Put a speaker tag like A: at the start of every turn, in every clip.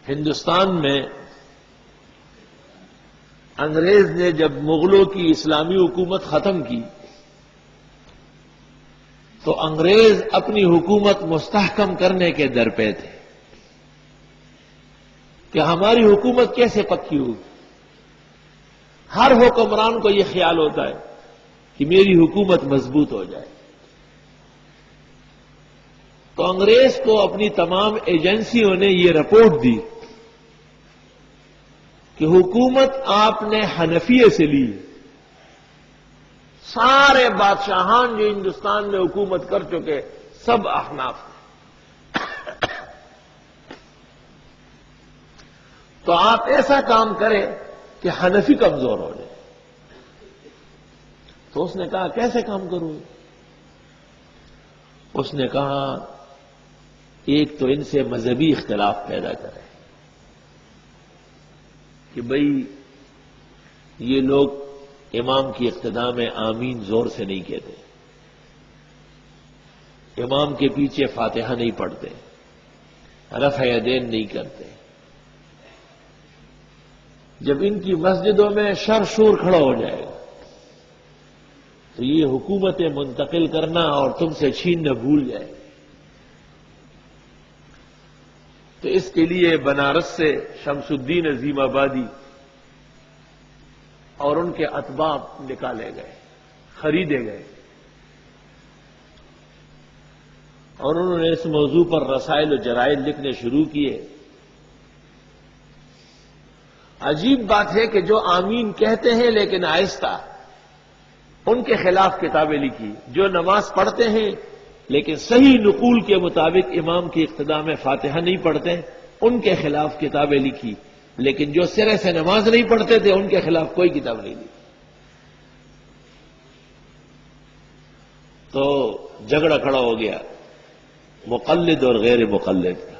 A: ہندوستان میں انگریز نے جب مغلوں کی اسلامی حکومت ختم کی تو انگریز اپنی حکومت مستحکم کرنے کے درپے تھے کہ ہماری حکومت کیسے پکی ہوگی. ہر حکمران کو یہ خیال ہوتا ہے کہ میری حکومت مضبوط ہو جائے. تو انگریز کو اپنی تمام ایجنسیوں نے یہ رپورٹ دی کہ حکومت آپ نے حنفیہ سے لی. سارے بادشاہان جو ہندوستان میں حکومت کر چکے سب احناف ہیں. تو آپ ایسا کام کریں کہ حنفی کمزور ہو جائے. تو اس نے کہا کیسے کام کروں؟ اس نے کہا ایک تو ان سے مذہبی اختلاف پیدا کرے کہ بھئی یہ لوگ امام کی اقتداء میں آمین زور سے نہیں کہتے، امام کے پیچھے فاتحہ نہیں پڑھتے، رفع یدین نہیں کرتے. جب ان کی مسجدوں میں شر شور کھڑا ہو جائے گا تو یہ حکومتیں منتقل کرنا اور تم سے چھیننا بھول جائے گا. تو اس کے لیے بنارس سے شمس الدین عظیم آبادی اور ان کے اتباع نکالے گئے، خریدے گئے، اور انہوں نے اس موضوع پر رسائل و جرائد لکھنے شروع کیے. عجیب بات ہے کہ جو آمین کہتے ہیں لیکن آہستہ، ان کے خلاف کتابیں لکھی. جو نماز پڑھتے ہیں لیکن صحیح نقول کے مطابق امام کی اقتداء میں فاتحہ نہیں پڑھتے، ان کے خلاف کتابیں لکھی. لیکن جو سرے سے نماز نہیں پڑھتے تھے ان کے خلاف کوئی کتاب نہیں لکھی. تو جھگڑا کھڑا ہو گیا مقلد اور غیر مقلد کا.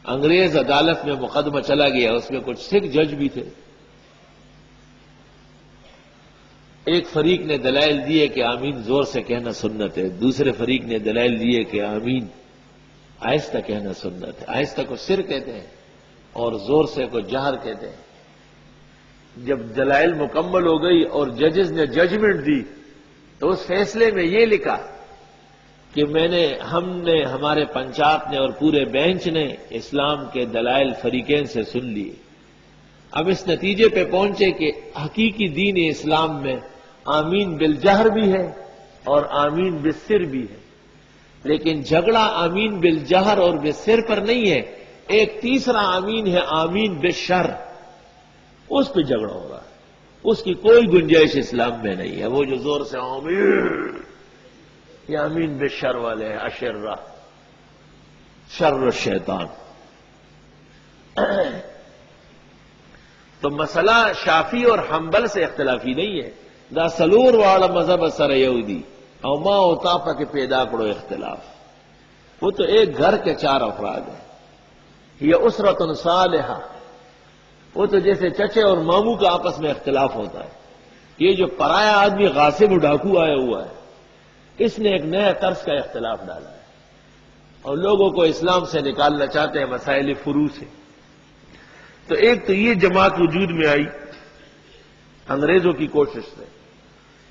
A: انگریز عدالت میں مقدمہ چلا گیا، اس میں کچھ سکھ جج بھی تھے. ایک فریق نے دلائل دیے کہ آمین زور سے کہنا سنت ہے، دوسرے فریق نے دلائل دیے کہ آمین آہستہ کہنا سنت ہے. آہستہ کو سر کہتے ہیں اور زور سے کو جہر کہتے ہیں. جب دلائل مکمل ہو گئی اور ججز نے ججمنٹ دی تو اس فیصلے میں یہ لکھا کہ ہم نے ہمارے پنچایت نے اور پورے بینچ نے اسلام کے دلائل فریقین سے سن لیے. اب اس نتیجے پہ پہنچے کہ حقیقی دین اسلام میں آمین بالجہر بھی ہے اور آمین بالسر بھی ہے. لیکن جھگڑا آمین بالجہر اور بالسر پر نہیں ہے، ایک تیسرا آمین ہے آمین بالشر، اس پہ جھگڑا ہوگا. اس کی کوئی گنجائش اسلام میں نہیں ہے. وہ جو زور سے آمین، یہ آمین بالشر والے ہیں، اشرہ شر الشیطان. تو مسئلہ شافی اور حنبل سے اختلافی نہیں ہے. دا سلور والا مذہب سر یہودی او ما او تاپا کے پیدا کرو اختلاف. وہ تو ایک گھر کے چار افراد ہیں، یہ اسرۃ صالحہ. وہ تو جیسے چچے اور ماموں کا آپس میں اختلاف ہوتا ہے. یہ جو پرایا آدمی غاصب ڈاکو آیا ہوا ہے، اس نے ایک نیا طرز کا اختلاف ڈالا ہے اور لوگوں کو اسلام سے نکالنا چاہتے ہیں مسائل فروع سے. تو ایک تو یہ جماعت وجود میں آئی انگریزوں کی کوشش سے.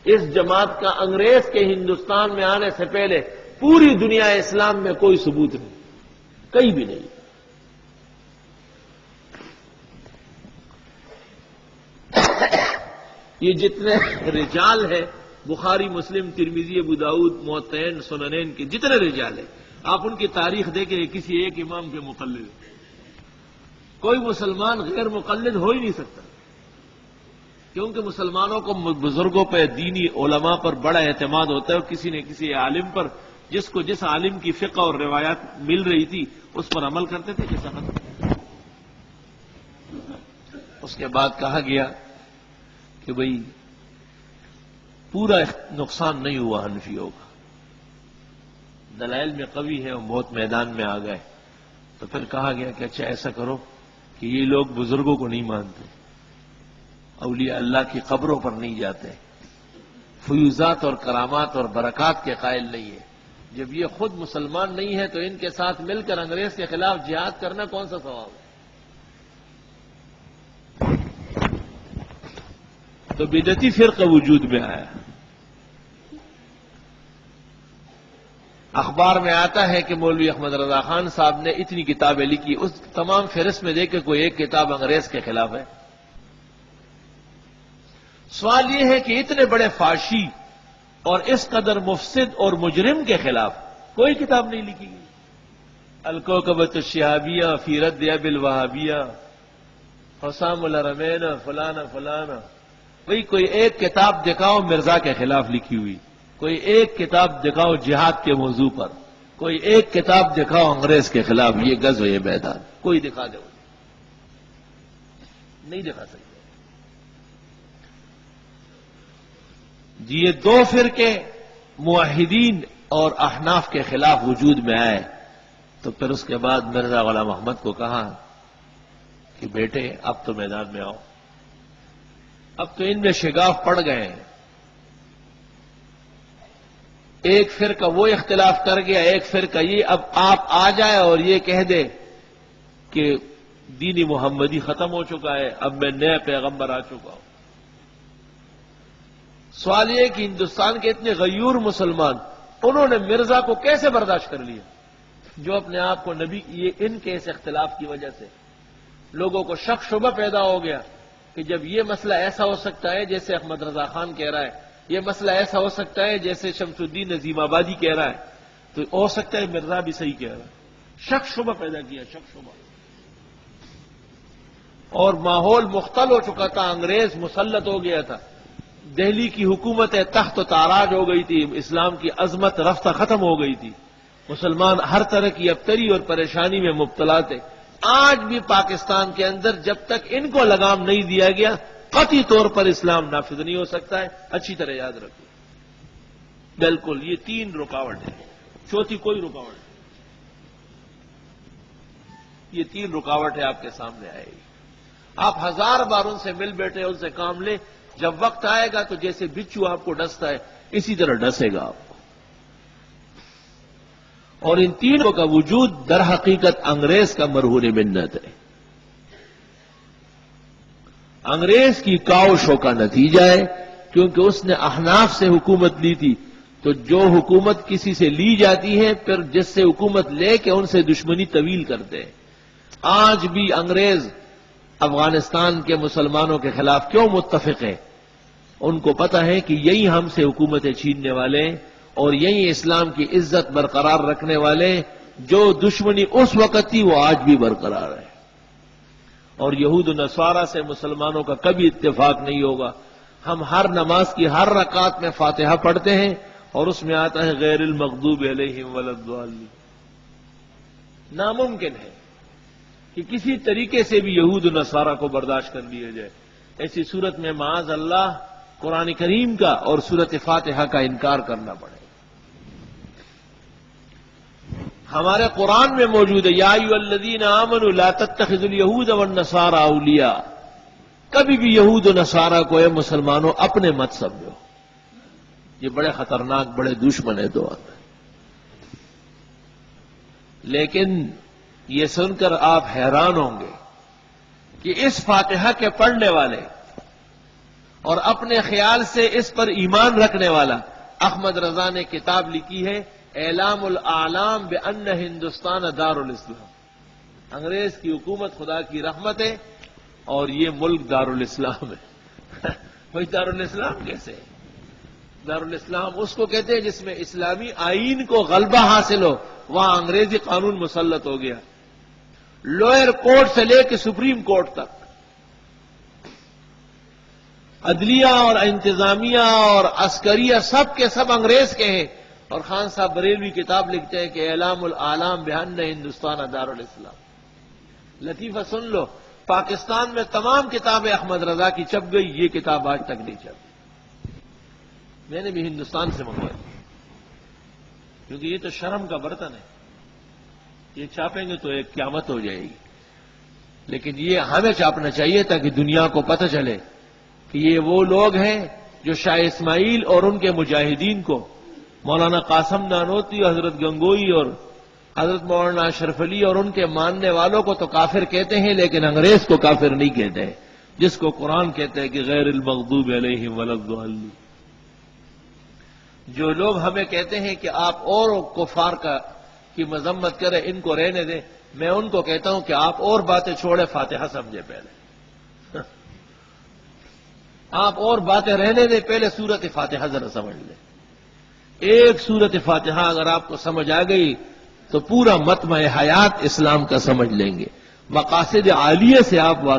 A: اس جماعت کا انگریز کے ہندوستان میں آنے سے پہلے پوری دنیا اسلام میں کوئی ثبوت نہیں، کہیں بھی نہیں. یہ جتنے رجال ہیں بخاری، مسلم، ترمذی، ابو داؤد، موطئین، سننین کے جتنے رجال ہیں، آپ ان کی تاریخ دیکھیں کسی ایک امام کے مقلد ہیں. کوئی مسلمان غیر مقلد ہو ہی نہیں سکتا، کیونکہ مسلمانوں کو بزرگوں پہ، دینی علماء پر بڑا اعتماد ہوتا ہے، اور کسی نے کسی عالم پر جس کو جس عالم کی فقہ اور روایات مل رہی تھی اس پر عمل کرتے تھے. جیسا اس کے بعد کہا گیا کہ بھئی پورا نقصان نہیں ہوا حنفیوں کا، دلائل میں قوی ہے اور بہت میدان میں آ گئے. تو پھر کہا گیا کہ اچھا ایسا کرو کہ یہ لوگ بزرگوں کو نہیں مانتے، اولیاء اللہ کی قبروں پر نہیں جاتے، فیوزات اور کرامات اور برکات کے قائل نہیں ہے، جب یہ خود مسلمان نہیں ہے تو ان کے ساتھ مل کر انگریز کے خلاف جہاد کرنا کون سا ثواب ہے؟ تو بدعتی فرقہ وجود میں آیا. اخبار میں آتا ہے کہ مولوی احمد رضا خان صاحب نے اتنی کتابیں لکھی، اس تمام فہرست میں دیکھ کے کوئی ایک کتاب انگریز کے خلاف ہے. سوال یہ ہے کہ اتنے بڑے فاشی اور اس قدر مفسد اور مجرم کے خلاف کوئی کتاب نہیں لکھی گئی. الکوکبۃ الشہابیہ فی رد اب الوہابیہ، حسام الحرمین، فلانا فلانا. بھئی کوئی ایک کتاب دکھاؤ مرزا کے خلاف لکھی ہوئی، کوئی ایک کتاب دکھاؤ جہاد کے موضوع پر، کوئی ایک کتاب دکھاؤ انگریز کے خلاف، یہ غزو یہ میدان، کوئی دکھا دے. نہیں دکھا سکتے. جی یہ دو فرقے موحدین اور احناف کے خلاف وجود میں آئے تو پھر اس کے بعد مرزا غلام محمد کو کہا کہ بیٹے اب تو میدان میں آؤ. اب تو ان میں شگاف پڑ گئے ہیں. ایک فرقہ وہ اختلاف کر گیا، ایک فرقہ یہ. اب آپ آ جائے اور یہ کہہ دے کہ دینی محمدی ختم ہو چکا ہے، اب میں نیا پیغمبر آ چکا ہوں. سوال یہ کہ ہندوستان کے اتنے غیور مسلمان انہوں نے مرزا کو کیسے برداشت کر لیا جو اپنے آپ کو نبی. یہ ان کے اس اختلاف کی وجہ سے لوگوں کو شک شبہ پیدا ہو گیا کہ جب یہ مسئلہ ایسا ہو سکتا ہے جیسے احمد رضا خان کہہ رہا ہے، یہ مسئلہ ایسا ہو سکتا ہے جیسے شمس الدین نظیم آبادی کہہ رہا ہے، تو ہو سکتا ہے مرزا بھی صحیح کہہ رہا ہے. شک شبہ پیدا کیا، شک شبہ. اور ماحول مختل ہو چکا تھا، انگریز مسلط ہو گیا تھا، دہلی کی حکومت تخت و تاراج ہو گئی تھی، اسلام کی عظمت رفتہ ختم ہو گئی تھی، مسلمان ہر طرح کی ابتری اور پریشانی میں مبتلا تھے. آج بھی پاکستان کے اندر جب تک ان کو لگام نہیں دیا گیا قطعی طور پر اسلام نافذ نہیں ہو سکتا ہے. اچھی طرح یاد رکھو. بالکل یہ تین رکاوٹ ہے، چوتھی کوئی رکاوٹ نہیں. یہ تین رکاوٹ ہے آپ کے سامنے آئے گی. آپ ہزار بار ان سے مل بیٹھے، ان سے کام لیں، جب وقت آئے گا تو جیسے بچھو آپ کو ڈستا ہے اسی طرح ڈسے گا آپ کو. اور ان تینوں کا وجود در حقیقت انگریز کا مرہون منت ہے. انگریز کی کاوشوں کا نتیجہ ہے، کیونکہ اس نے احناف سے حکومت لی تھی، تو جو حکومت کسی سے لی جاتی ہے پھر جس سے حکومت لے کے ان سے دشمنی طویل کرتے ہیں. آج بھی انگریز افغانستان کے مسلمانوں کے خلاف کیوں متفق ہے؟ ان کو پتا ہے کہ یہی ہم سے حکومتیں چھیننے والے اور یہی اسلام کی عزت برقرار رکھنے والے. جو دشمنی اس وقت تھی وہ آج بھی برقرار ہے. اور یہود و نصارہ سے مسلمانوں کا کبھی اتفاق نہیں ہوگا. ہم ہر نماز کی ہر رکعت میں فاتحہ پڑھتے ہیں اور اس میں آتا ہے غیر المغضوب علیہم ولا الضالین. ناممکن ہے کہ کسی طریقے سے بھی یہود و نصارہ کو برداشت کر لیا جائے. ایسی صورت میں معاذ اللہ قرآن کریم کا اور سورۃ فاتحہ کا انکار کرنا پڑے. ہمارے قرآن میں موجود ہے یا ایھا الذین آمنوا لا تتخذوا اليہود والنصارى اولیاء. کبھی بھی یہود و نصارہ کو اے مسلمانوں اپنے مت سمجھو، یہ بڑے خطرناک بڑے دشمن ہیں دو. لیکن یہ سن کر آپ حیران ہوں گے کہ اس فاتحہ کے پڑھنے والے اور اپنے خیال سے اس پر ایمان رکھنے والا احمد رضا نے کتاب لکھی ہے اعلام الاعلام بان ہندوستان دار الاسلام. انگریز کی حکومت خدا کی رحمت ہے اور یہ ملک دار الاسلام ہے. بھائی دار الاسلام کیسے؟ دار الاسلام اس کو کہتے ہیں جس میں اسلامی آئین کو غلبہ حاصل ہو. وہاں انگریزی قانون مسلط ہو گیا، لوئر کورٹ سے لے کے سپریم کورٹ تک عدلیہ اور انتظامیہ اور عسکریہ سب کے سب انگریز کے ہیں. اور خان صاحب بریلوی کتاب لکھتے ہیں کہ اعلام العالم بان ہندوستان دار الاسلام. لطیفہ سن لو، پاکستان میں تمام کتابیں احمد رضا کی چھپ گئی، یہ کتاب آج تک نہیں چھپی. میں نے بھی ہندوستان سے منگوائی کیونکہ یہ تو شرم کا برتن ہے، یہ چھاپیں گے تو ایک قیامت ہو جائے گی. لیکن یہ ہمیں چھاپنا چاہیے تاکہ دنیا کو پتہ چلے کہ یہ وہ لوگ ہیں جو شاہ اسماعیل اور ان کے مجاہدین کو مولانا قاسم نانوتوی، حضرت گنگوئی اور حضرت مولانا اشرف علی اور ان کے ماننے والوں کو تو کافر کہتے ہیں، لیکن انگریز کو کافر نہیں کہتے ہیں، جس کو قرآن کہتے ہیں کہ غیر المغضوب علیہم ولا الضالین۔ جو لوگ ہمیں کہتے ہیں کہ آپ اور کفار کی مذمت کریں، ان کو رہنے دیں، میں ان کو کہتا ہوں کہ آپ اور باتیں چھوڑیں، فاتحہ سمجھے پہلے۔ آپ اور باتیں رہنے دیں، پہلے سورت فاتحہ ذرا سمجھ لیں۔ ایک سورت فاتحہ اگر آپ کو سمجھ آ گئی تو پورا متمع حیات اسلام کا سمجھ لیں گے، مقاصد عالیہ سے آپ واقف